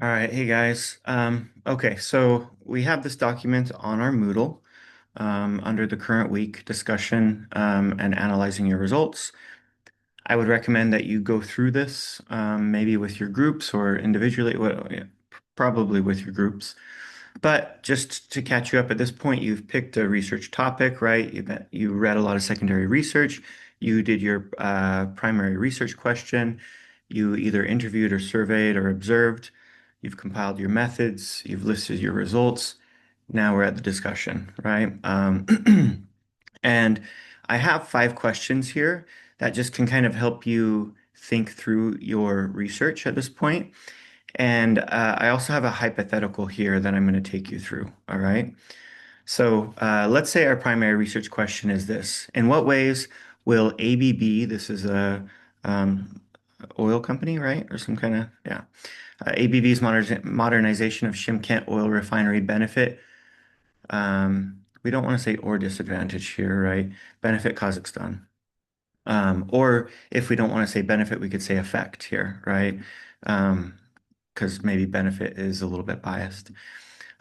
All right, hey guys. Okay, so we have this document on our Moodle under the current week discussion and analyzing your results. I would recommend that you go through this maybe with your groups or individually, well, yeah, probably with your groups. But just to catch you up at this point, you've picked a research topic, right? You read a lot of secondary research. You did your primary research question. You either interviewed or surveyed or observed. You've compiled your methods. You've listed your results. Now we're at the discussion, right? And I have 5 questions here that just can kind of help you think through your research at this point. And I also have a hypothetical here that I'm going to take you through. All right. So let's say our primary research question is this: in what ways will ABB, this is a um, oil company, right? Or some kind of, yeah. ABB's modernization of Shymkent oil refinery benefit. We don't want to say or disadvantage here, right? Benefit Kazakhstan. Or if we don't want to say benefit, we could say effect here, right? Um, because maybe benefit is a little bit biased.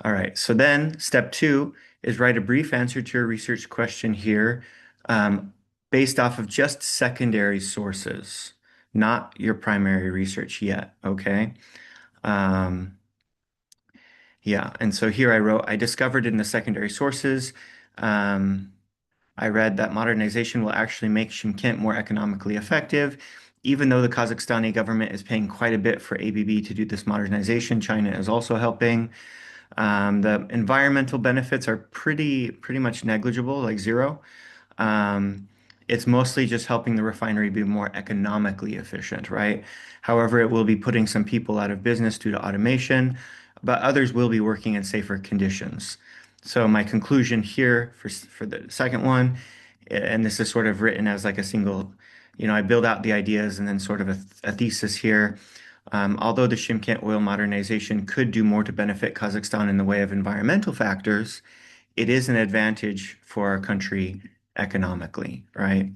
All right. So then step two is write a brief answer to your research question here, um, based off of just secondary sources, not your primary research yet. Okay. Um, yeah. And so here I wrote, I discovered in the secondary sources, um, I read that modernization will actually make Shymkent more economically effective. Even though the Kazakhstani government is paying quite a bit for ABB to do this modernization, China is also helping. The environmental benefits are pretty much negligible, like zero. Um, it's mostly just helping the refinery be more economically efficient, right? However, it will be putting some people out of business due to automation, but others will be working in safer conditions. So my conclusion here for the second one, and this is sort of written as like a single, I build out the ideas and then sort of a thesis here. Although the Shymkent oil modernization could do more to benefit Kazakhstan in the way of environmental factors, it is an advantage for our country economically, right?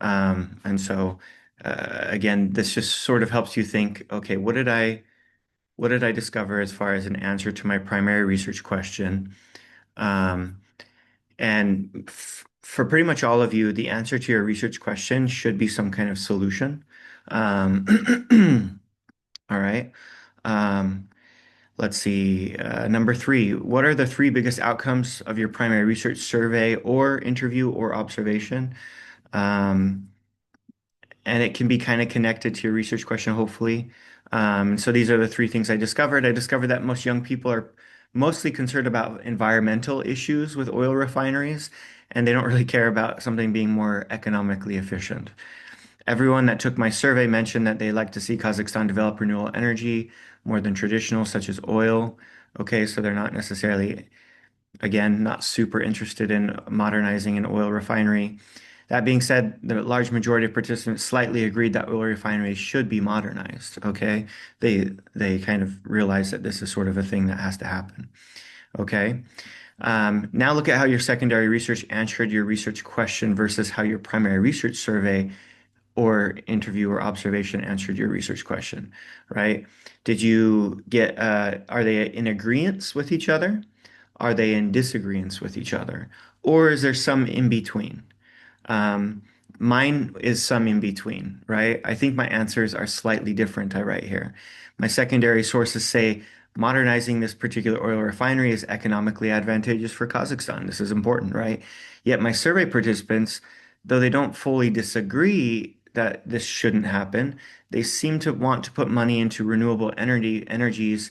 And so, again, this just sort of helps you think, okay, what did I discover as far as an answer to my primary research question? Um, and for pretty much all of you, the answer to your research question should be some kind of solution. All right. Um, Let's see. Number three, what are the 3 biggest outcomes of your primary research survey or interview or observation? Um, and it can be kind of connected to your research question, hopefully. So these are the 3 things I discovered. I discovered that most young people are mostly concerned about environmental issues with oil refineries, and they don't really care about something being more economically efficient. Everyone that took my survey mentioned that they like to see Kazakhstan develop renewable energy more than traditional, such as oil. Okay, so they're not necessarily, again, not super interested in modernizing an oil refinery. That being said, the large majority of participants slightly agreed that oil refineries should be modernized. Okay, they kind of realize that this is sort of a thing that has to happen. Okay. Now look at how your secondary research answered your research question versus how your primary research survey or interview or observation answered your research question, right? Did you get, are they in agreement with each other? Are they in disagreement with each other? Or is there some in between? Um, Mine is some in between, right? I think my answers are slightly different, I write here. My secondary sources say modernizing this particular oil refinery is economically advantageous for Kazakhstan. This is important, right? Yet my survey participants, though they don't fully disagree that this shouldn't happen, they seem to want to put money into renewable energies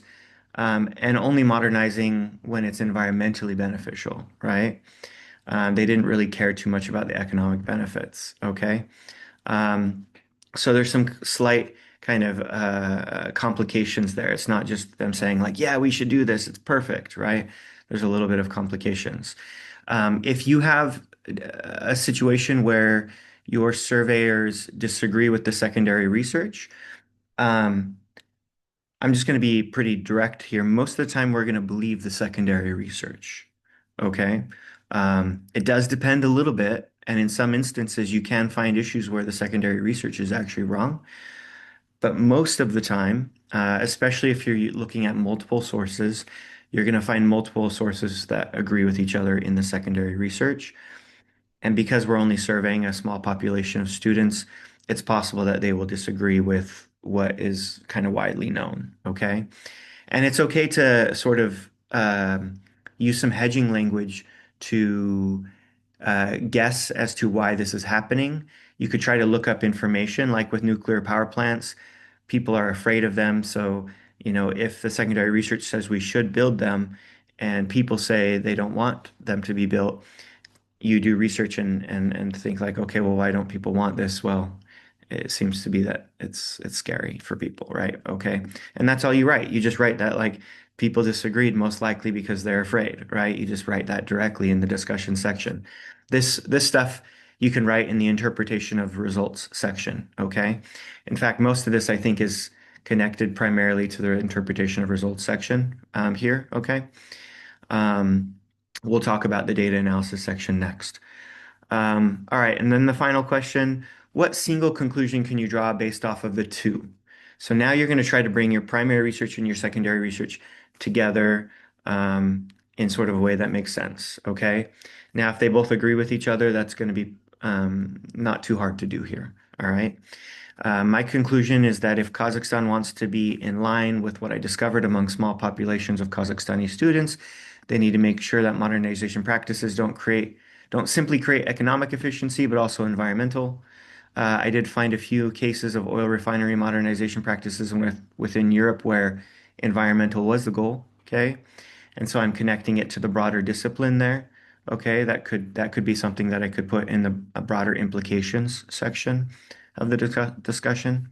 and only modernizing when it's environmentally beneficial, right? They didn't really care too much about the economic benefits. Okay. Um, so there's some slight kind of complications there. It's not just them saying like, yeah, we should do this. It's perfect, right? There's a little bit of complications. If you have a situation where your surveyors disagree with the secondary research, um, I'm just going to be pretty direct here. Most of the time, we're going to believe the secondary research. Okay. It does depend a little bit. And in some instances, you can find issues where the secondary research is actually wrong. But most of the time, especially if you're looking at multiple sources. You're going to find multiple sources that agree with each other in the secondary research. And because we're only surveying a small population of students, it's possible that they will disagree with what is kind of widely known. Okay. And it's okay to sort of use some hedging language to guess as to why this is happening. You could try to look up information, like with nuclear power plants, people are afraid of them. So, if the secondary research says we should build them and people say they don't want them to be built, you do research and think like, okay, well, why don't people want this? Well, it seems to be that it's scary for people, right? Okay. And that's all you write. You just write that like people disagreed most likely because they're afraid, right? You just write that directly in the discussion section. This stuff you can write in the interpretation of results section, okay? In fact, most of this I think is connected primarily to the interpretation of results section here, okay? Um, we'll talk about the data analysis section next. All right, and then the final question, what single conclusion can you draw based off of the two? So now you're going to try to bring your primary research and your secondary research together in sort of a way that makes sense, okay? Now, if they both agree with each other, that's going to be not too hard to do here, all right? My conclusion is that if Kazakhstan wants to be in line with what I discovered among small populations of Kazakhstani students, they need to make sure that modernization practices don't simply create economic efficiency, but also environmental. I did find a few cases of oil refinery modernization practices within Europe where environmental was the goal. Okay, and so I'm connecting it to the broader discipline there. Okay, that could be something that I could put in the broader implications section of the discussion.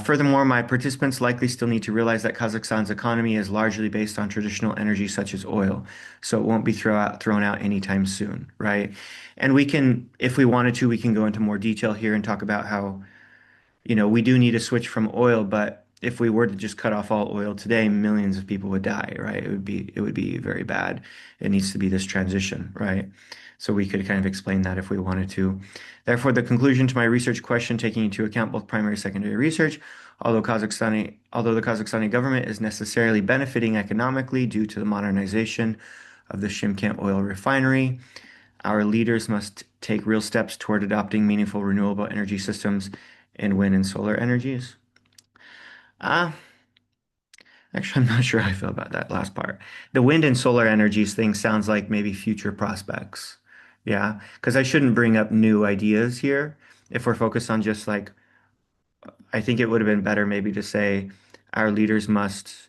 Furthermore, my participants likely still need to realize that Kazakhstan's economy is largely based on traditional energy such as oil, so it won't be thrown out anytime soon, right? And we can, if we wanted to, we can go into more detail here and talk about how we do need to switch from oil, but if we were to just cut off all oil today, millions of people would die, right? It would be very bad. It needs to be this transition, right? So we could kind of explain that if we wanted to. Therefore, the conclusion to my research question, taking into account both primary and secondary research, although the Kazakhstani government is necessarily benefiting economically due to the modernization of the Shymkent oil refinery, our leaders must take real steps toward adopting meaningful renewable energy systems in wind and solar energies. Uh, Actually, I'm not sure how I feel about that last part. The wind and solar energies thing sounds like maybe future prospects. Yeah, because I shouldn't bring up new ideas here if we're focused on just like, I think it would have been better maybe to say our leaders must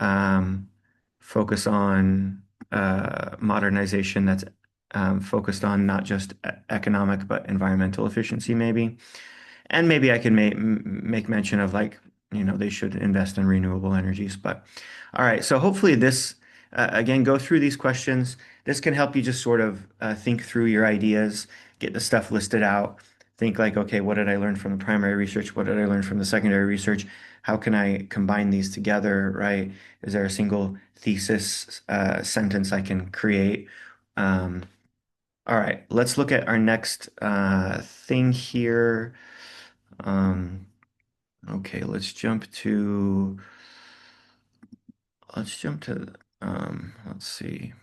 um, focus on modernization that's focused on not just economic but environmental efficiency, maybe. And maybe I can make mention of like, they should invest in renewable energies. But all right, so hopefully this, again, go through these questions. This can help you just sort of think through your ideas, get the stuff listed out. Think like, okay, what did I learn from the primary research? What did I learn from the secondary research? How can I combine these together, right? Is there a single thesis sentence I can create? Um, all right, let's look at our next thing here. Um, okay, let's jump to let's see.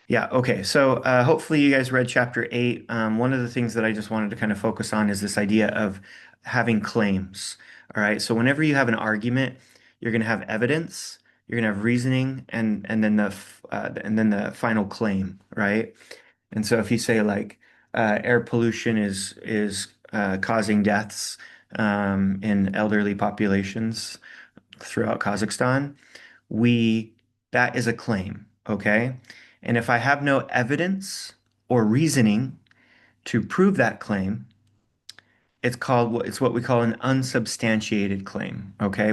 Yeah, okay. So hopefully you guys read chapter 8. One of the things that I just wanted to kind of focus on is this idea of having claims. All right. So whenever you have an argument, you're going to have evidence, you're going to have reasoning, and then the final claim, right? And so if you say like air pollution is causing deaths in elderly populations throughout Kazakhstan, we that is a claim, okay? And if I have no evidence or reasoning to prove that claim, it's what we call an unsubstantiated claim, okay?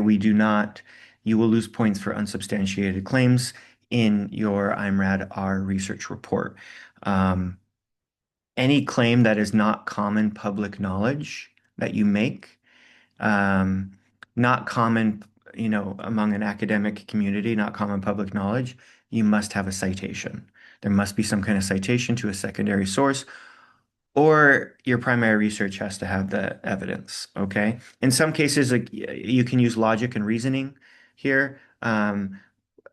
You will lose points for unsubstantiated claims in your IMRAD R research report. Um, any claim that is not common public knowledge that you make, um, not common, among an academic community, not common public knowledge, you must have a citation. There must be some kind of citation to a secondary source, or your primary research has to have the evidence. Okay. In some cases, like you can use logic and reasoning here, and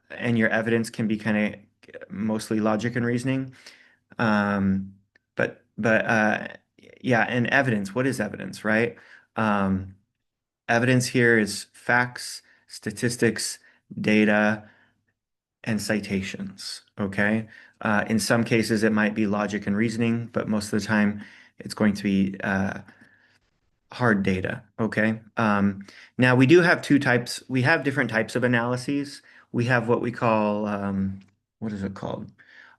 your evidence can be kind of mostly logic and reasoning. Um, but yeah, and evidence. What is evidence, right? Um, Evidence here is facts, statistics, data, and citations. Okay. In some cases, it might be logic and reasoning, but most of the time, it's going to be hard data. Okay. Now, we do have two types. We have different types of analyses. We have what we call, what is it called?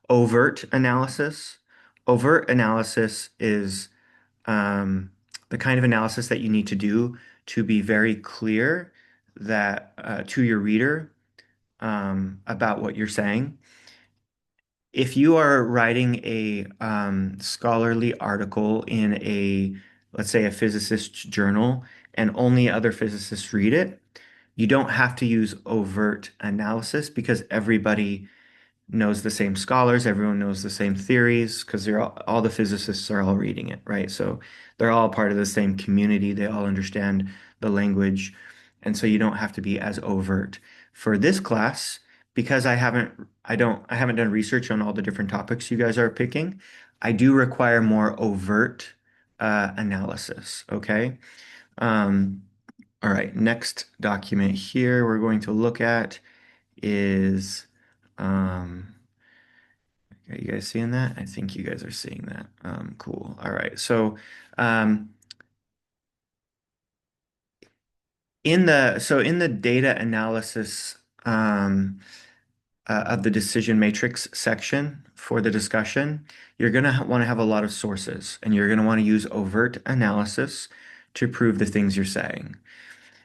Overt analysis. Overt analysis is um, the kind of analysis that you need to do to be very clear that to your reader about what you're saying. If you are writing a scholarly article in a, let's say, a physicist's journal, and only other physicists read it, you don't have to use overt analysis because everybody knows the same scholars, everyone knows the same theories because they're all the physicists are all reading it, right? So they're all part of the same community. They all understand the language. And so you don't have to be as overt. For this class, because I haven't done research on all the different topics you guys are picking, I do require more overt analysis, okay? Um, all right, next document here we're going to look at is um, are you guys seeing that? I think you guys are seeing that. Cool. All right. So, um, in the data analysis of the decision matrix section for the discussion, you're going to want to have a lot of sources, and you're going to want to use overt analysis to prove the things you're saying.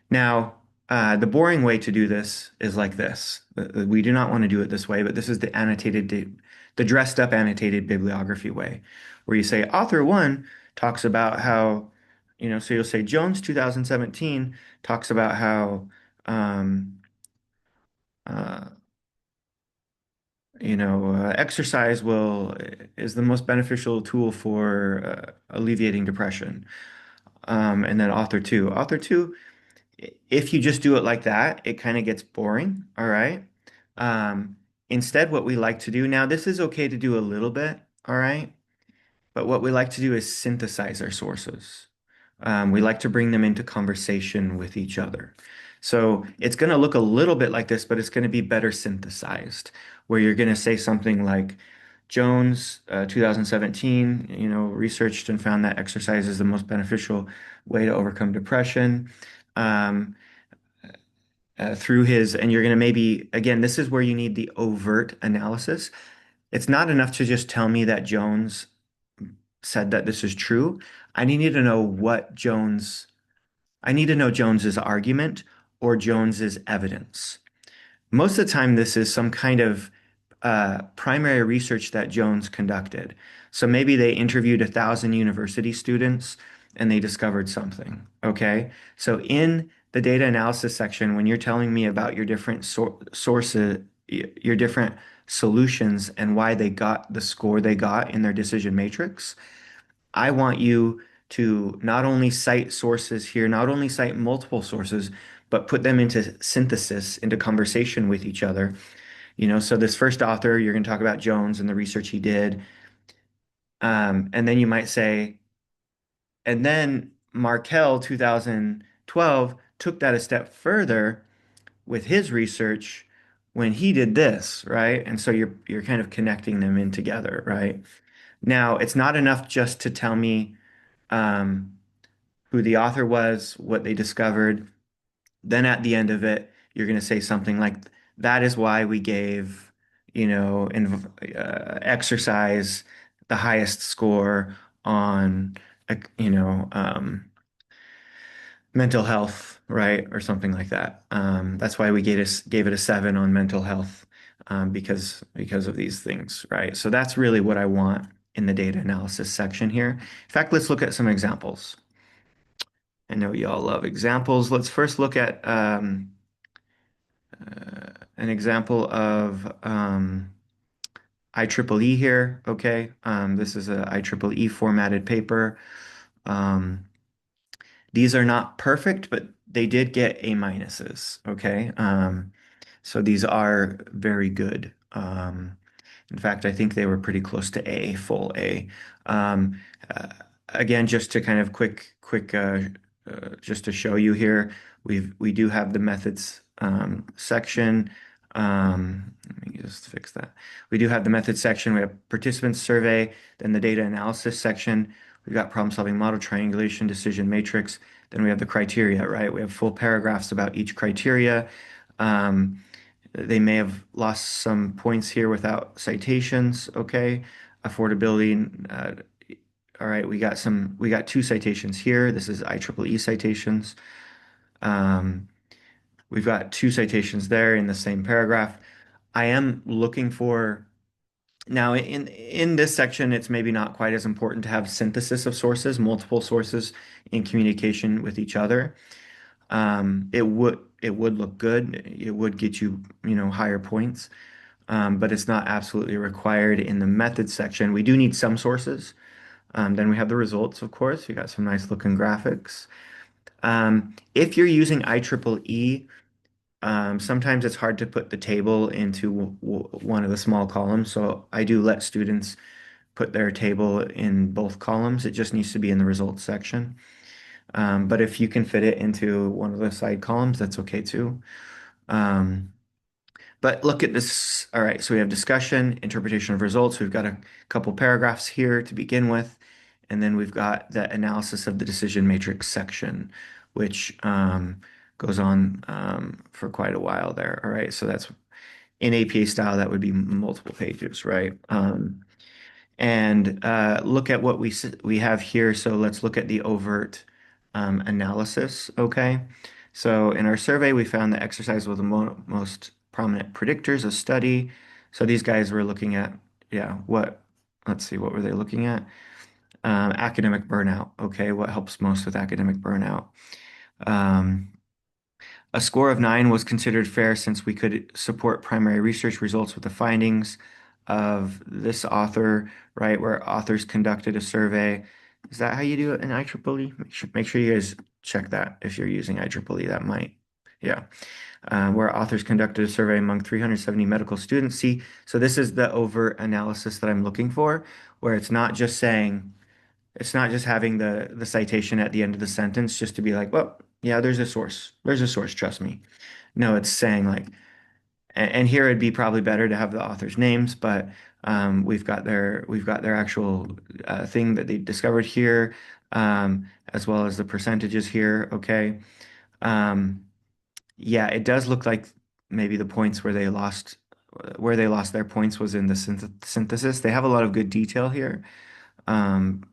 Now, the boring way to do this is like this. We do not want to do it this way, but this is the dressed up annotated bibliography way, where you say author one talks about how, so you'll say Jones 2017 talks about how, um, uh, exercise will is the most beneficial tool for alleviating depression. And then author two if you just do it like that, it kind of gets boring. All right. Um, Instead, what we like to do now, this is okay to do a little bit. All right. But what we like to do is synthesize our sources. We like to bring them into conversation with each other. So it's going to look a little bit like this, but it's going to be better synthesized, where you're going to say something like, Jones, 2017, researched and found that exercise is the most beneficial way to overcome depression. Um, Through his, and you're going to maybe, again, this is where you need the overt analysis. It's not enough to just tell me that Jones said that this is true. I need to know I need to know Jones's argument or Jones's evidence. Most of the time, this is some kind of primary research that Jones conducted. So maybe they interviewed 1,000 university students and they discovered something. Okay. So in the data analysis section, when you're telling me about your different sources, your different solutions and why they got the score they got in their decision matrix, I want you to not only cite sources here, not only cite multiple sources, but put them into synthesis, into conversation with each other. So this first author, you're going to talk about Jones and the research he did. And then you might say, and then Markel 2012 took that a step further with his research when he did this, right? And so you're kind of connecting them in together, right? Now, it's not enough just to tell me um, who the author was, what they discovered. Then at the end of it, you're going to say something like, that is why we gave, exercise the highest score on, mental health, right? Or something like that. That's why we gave it a 7 on mental health, because of these things, right? So that's really what I want in the data analysis section here. In fact, let's look at some examples. I know y'all love examples. Let's first look at an example of IEEE here, okay? This is a IEEE formatted paper. Um, these are not perfect, but they did get A minuses, okay? So these are very good. In fact, I think they were pretty close to A, full A. Um, uh, Again, just to kind of quick, just to show you here, we do have the methods section. Let me just fix that. We do have the methods section. We have participants survey, then the data analysis section. We've got problem solving model triangulation, decision matrix. Then we have the criteria, right? We have full paragraphs about each criteria. Um, they may have lost some points here without citations. Okay. Affordability. All right. We got two citations here. This is IEEE citations. Um, we've got two citations there in the same paragraph. I am looking for now in this section, it's maybe not quite as important to have synthesis of sources, multiple sources in communication with each other. It would look good. It would get you, higher points. But it's not absolutely required in the methods section. We do need some sources. Then we have the results, of course. We got some nice looking graphics. If you're using IEEE, sometimes it's hard to put the table into one of the small columns. So I do let students put their table in both columns. It just needs to be in the results section. But if you can fit it into one of the side columns, that's okay too. Um, But look at this. All right, so we have discussion, interpretation of results. We've got a couple paragraphs here to begin with, and then we've got the analysis of the decision matrix section, which goes on for quite a while there. All right, so that's in APA style, that would be multiple pages, right? And look at what we have here. So let's look at the overt analysis. Okay. So in our survey, we found the exercise was the most prominent predictors of study. So these guys were looking at, yeah, let's see, what were they looking at? Academic burnout. Okay. What helps most with academic burnout? Um, a score of 9 was considered fair since we could support primary research results with the findings of this author, right, where authors conducted a survey. Is that how you do it in IEEE? Make sure you guys check that if you're using IEEE. That might, yeah. Where authors conducted a survey among 370 medical students. See, so this is the overt analysis that I'm looking for, where it's not just having the citation at the end of the sentence just to be like, well, yeah, there's a source. There's a source, trust me. No, it's saying like, and here it'd be probably better to have the authors' names, but we've got their actual thing that they discovered here, as well as the percentages here. Okay. Um, yeah, it does look like maybe the points where they lost their points was in the synthesis. They have a lot of good detail here. Um,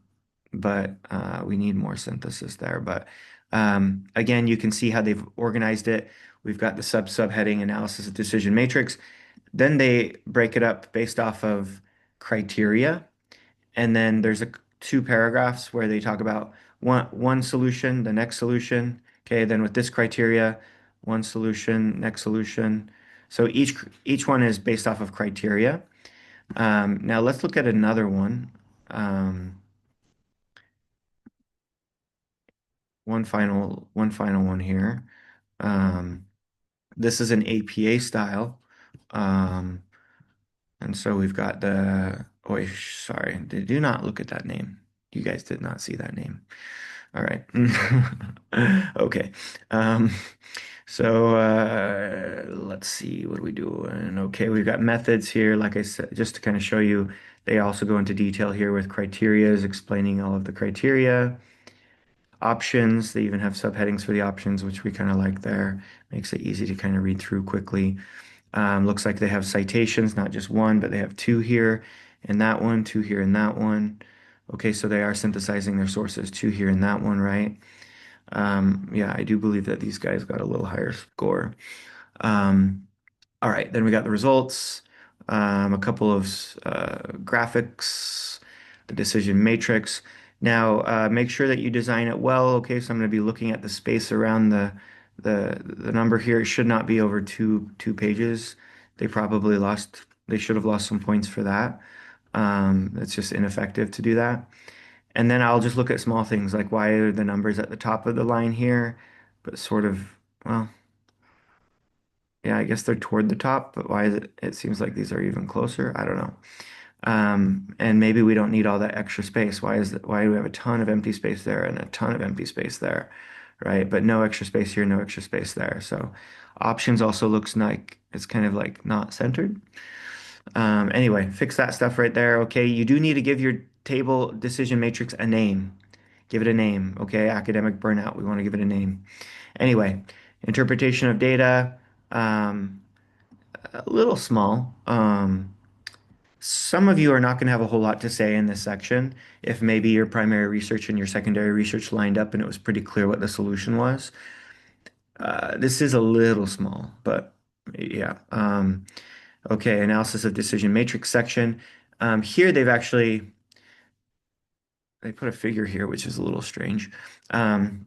but we need more synthesis there. But again, you can see how they've organized it. We've got the subheading analysis of decision matrix. Then they break it up based off of criteria. And then there's two paragraphs where they talk about one solution, the next solution. Okay, then with this criteria, one solution, next solution. So each one is based off of criteria. Now let's look at another one. One final one here. Um, this is an APA style. Um, and so we've got oh, sorry, do not look at that name. You guys did not see that name. All right. Okay. Um, so let's see, what are we doing? Okay, we've got methods here. Like I said, just to kind of show you, they also go into detail here with criterias, explaining all of the criteria. Options, they even have subheadings for the options, which we kind of like there. Makes it easy to kind of read through quickly. Looks like they have citations, not just one, but they have two here and that one, two here and that one. Okay, so they are synthesizing their sources, two here and that one, right? Yeah, I do believe that these guys got a little higher score. Um, all right, then we got the results, a couple of graphics, the decision matrix. Now, make sure that you design it well. Okay, so I'm going to be looking at the space around the number here. It should not be over two pages. They probably lost. They should have lost some points for that. It's just ineffective to do that. And then I'll just look at small things like why are the numbers at the top of the line here, but sort of, well, yeah, I guess they're toward the top, but why is it? It seems like these are even closer. I don't know. And maybe we don't need all that extra space. Why do we have a ton of empty space there and a ton of empty space there, right? But no extra space here, no extra space there. So options also looks like it's kind of like not centered. Anyway, fix that stuff right there. Okay, you do need to give your table decision matrix a name. Give it a name. Okay, academic burnout. We want to give it a name. Anyway, interpretation of data, um, a little small. Some of you are not going to have a whole lot to say in this section. If maybe your primary research and your secondary research lined up and it was pretty clear what the solution was. This is a little small, but yeah. Okay, analysis of decision matrix section. Here they put a figure here, which is a little strange. Um,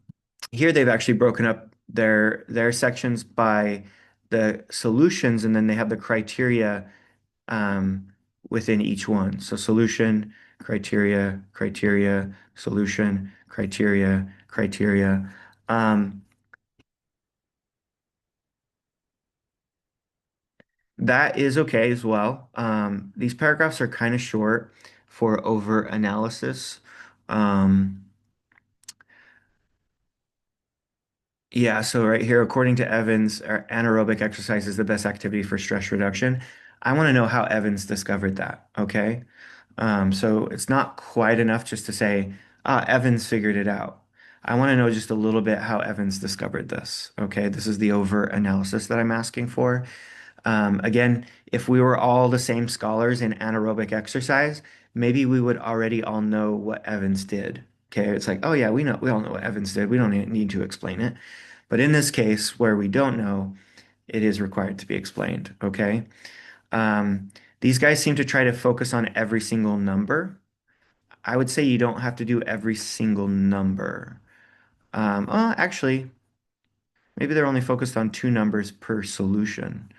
Here they've actually broken up their sections by the solutions, and then they have the criteria um, within each one. So solution, criteria, criteria, solution, criteria, criteria. Um, that is okay as well. These paragraphs are kind of short for over analysis. Um, Yeah, so right here, according to Evans, anaerobic exercise is the best activity for stress reduction. I want to know how Evans discovered that, okay? So it's not quite enough just to say, Evans figured it out. I want to know just a little bit how Evans discovered this, okay? This is the over analysis that I'm asking for. Again, if we were all the same scholars in anaerobic exercise, maybe we would already all know what Evans did. Okay, it's like, oh yeah, we all know what Evans did. We don't need to explain it. But in this case, where we don't know, it is required to be explained. Okay. Um, these guys seem to try to focus on every single number. I would say you don't have to do every single number. Actually, maybe they're only focused on two numbers per solution.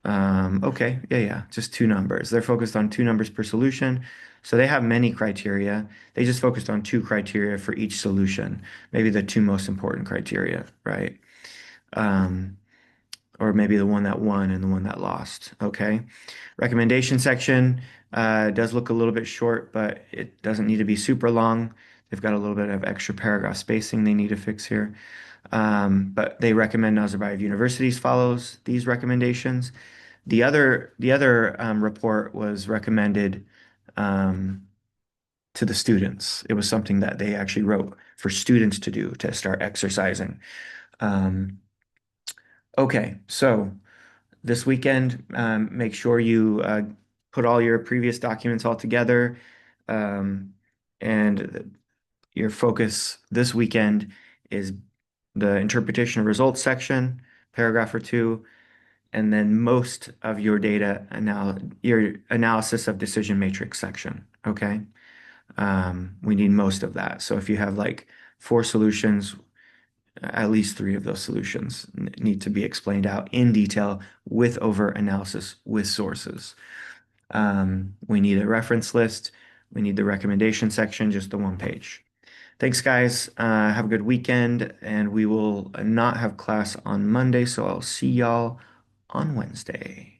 Okay, yeah, just two numbers. They're focused on two numbers per solution. So they have many criteria. They just focused on two criteria for each solution, maybe the two most important criteria, right? Um, or maybe the one that won and the one that lost. Okay. Recommendation section does look a little bit short, but it doesn't need to be super long. They've got a little bit of extra paragraph spacing they need to fix here. But they recommend Nazarbayev Universities follows these recommendations. The other report was recommended um, to the students. It was something that they actually wrote for students to do to start exercising. Um, okay, so this weekend, make sure you put all your previous documents all together, um, and your focus this weekend is the interpretation of results section, paragraph or two, and then most of your your analysis of decision matrix section. Okay. We need most of that. So if you have like four solutions, at least three of those solutions need to be explained out in detail with over analysis with sources. We need a reference list. We need the recommendation section, just the one page. Thanks, guys. Have a good weekend, and we will not have class on Monday, so I'll see y'all on Wednesday.